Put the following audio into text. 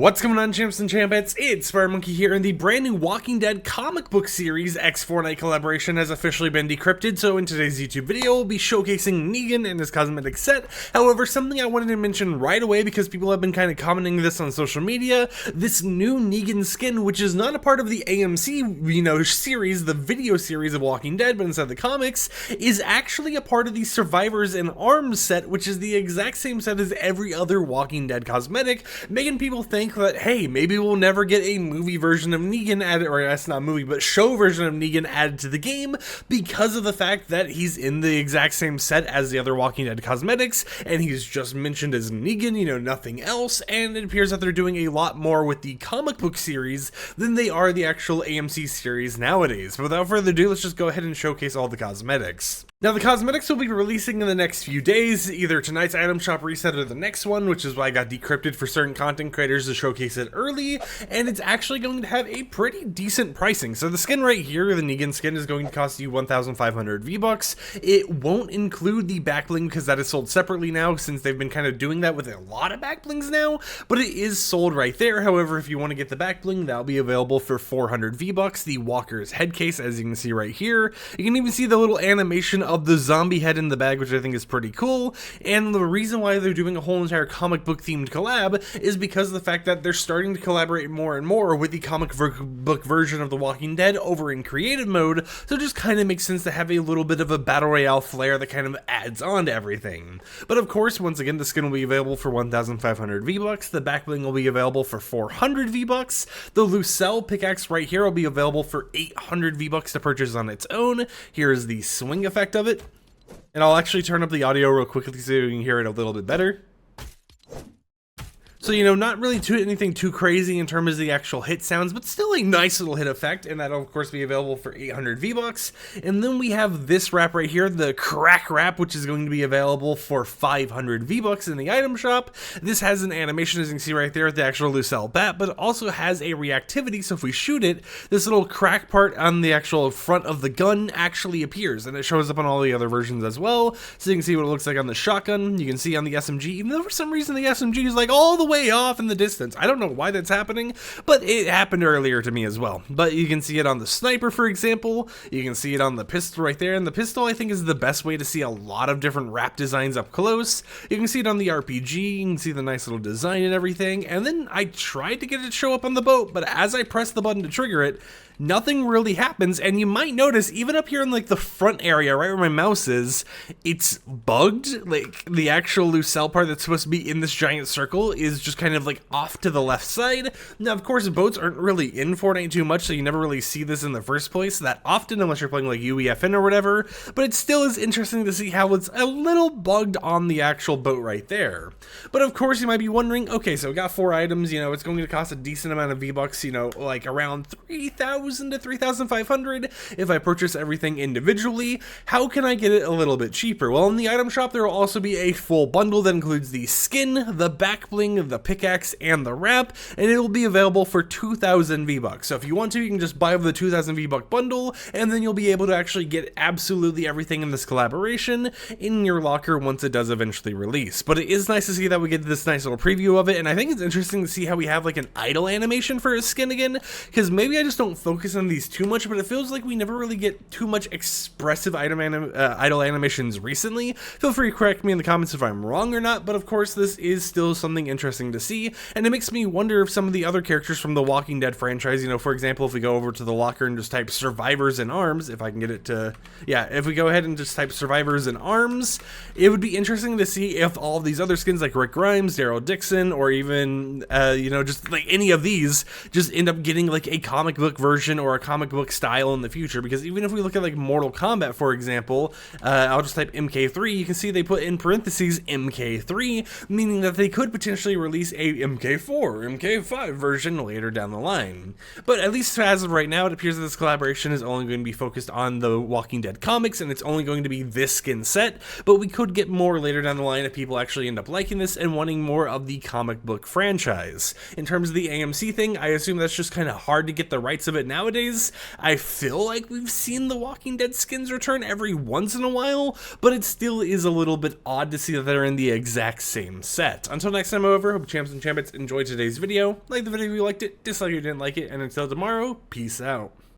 What's going on, champs and champettes? It's Fire Monkey here, and the brand new Walking Dead comic book series X Fortnite collaboration has officially been decrypted. So in today's YouTube video, we'll be showcasing Negan and his cosmetic set. However, something I wanted to mention right away because people have been kind of commenting this on social media, this new Negan skin, which is not a part of the AMC, series, the video series of Walking Dead, but instead the comics, is actually a part of the Survivors and Arms set, which is the exact same set as every other Walking Dead cosmetic, making people think that, hey, maybe we'll never get a movie version of Negan added, or that's not movie, but show version of Negan added to the game because of the fact that he's in the exact same set as the other Walking Dead cosmetics, and he's just mentioned as Negan, nothing else, and it appears that they're doing a lot more with the comic book series than they are the actual AMC series nowadays. But without further ado, let's just go ahead and showcase all the cosmetics. Now, the cosmetics will be releasing in the next few days, either tonight's item shop reset or the next one, which is why I got decrypted for certain content creators to showcase it early, and it's actually going to have a pretty decent pricing. So the skin right here, the Negan skin, is going to cost you 1,500 V-Bucks. It won't include the back bling because that is sold separately now, since they've been kind of doing that with a lot of back blings now, but it is sold right there. However, if you want to get the back bling, that'll be available for 400 V-Bucks. The Walker's head case, as you can see right here. You can even see the little animation of the zombie head in the bag, which I think is pretty cool. And the reason why they're doing a whole entire comic book themed collab is because of the fact that they're starting to collaborate more and more with the comic book version of The Walking Dead over in creative mode, so it just kind of makes sense to have a little bit of a battle royale flair that kind of adds on to everything. But of course, once again, the skin will be available for 1,500 V-Bucks, the back bling will be available for 400 V-Bucks, the Lucille pickaxe right here will be available for 800 V-Bucks to purchase on its own. Here's the swing effect of it. And I'll actually turn up the audio real quickly so you can hear it a little bit better. So, not really anything too crazy in terms of the actual hit sounds, but still a nice little hit effect, and that'll of course be available for 800 V-Bucks. And then we have this wrap right here, the crack wrap, which is going to be available for 500 V-Bucks in the item shop. This has an animation, as you can see right there, with the actual Lucille bat, but it also has a reactivity, so if we shoot it, this little crack part on the actual front of the gun actually appears, and it shows up on all the other versions as well. So you can see what it looks like on the shotgun, you can see on the SMG, even though for some reason the SMG is like all the way off in the distance. I don't know why that's happening, but it happened earlier to me as well. But you can see it on the sniper, for example. You can see it on the pistol right there, and the pistol I think is the best way to see a lot of different wrap designs up close. You can see it on the RPG, you can see the nice little design and everything, and then I tried to get it to show up on the boat, but as I press the button to trigger it, nothing really happens. And you might notice even up here in like the front area right where my mouse is, it's bugged. Like the actual Lucille part that's supposed to be in this giant circle is just kind of like off to the left side. Now of course boats aren't really in Fortnite too much, so you never really see this in the first place that often unless you're playing like UEFN or whatever, but it still is interesting to see how it's a little bugged on the actual boat right there. But of course you might be wondering, okay, so we got 4 items, it's going to cost a decent amount of V-Bucks, like around 3,000 to 3,500 if I purchase everything individually. How can I get it a little bit cheaper? Well, in the item shop there will also be a full bundle that includes the skin, the back bling, the pickaxe, and the wrap, and it will be available for 2,000 V-Bucks. So if you want to, you can just buy the 2,000 V-Buck bundle, and then you'll be able to actually get absolutely everything in this collaboration in your locker once it does eventually release. But it is nice to see that we get this nice little preview of it, and I think it's interesting to see how we have like an idle animation for his skin again, because maybe I just don't focus on these too much, but it feels like we never really get too much expressive idle animations recently. Feel free to correct me in the comments if I'm wrong or not, but of course this is still something interesting to see, and it makes me wonder if some of the other characters from the Walking Dead franchise, for example, if we go over to the locker and just type Survivors in Arms, if I can get it to, if we go ahead and just type Survivors in Arms, it would be interesting to see if all of these other skins like Rick Grimes, Daryl Dixon, or even, just like any of these just end up getting like a comic book version or a comic book style in the future. Because even if we look at like Mortal Kombat, for example, I'll just type MK3, you can see they put in parentheses MK3, meaning that they could potentially release a MK4, MK5 version later down the line. But at least as of right now, it appears that this collaboration is only going to be focused on the Walking Dead comics, and it's only going to be this skin set, but we could get more later down the line if people actually end up liking this and wanting more of the comic book franchise. In terms of the AMC thing, I assume that's just kind of hard to get the rights of it nowadays. I feel like we've seen the Walking Dead skins return every once in a while, but it still is a little bit odd to see that they're in the exact same set. Until next time, however, hope hope champs and champions enjoyed today's video. Like the video if you liked it, dislike if you didn't like it, and until tomorrow, peace out.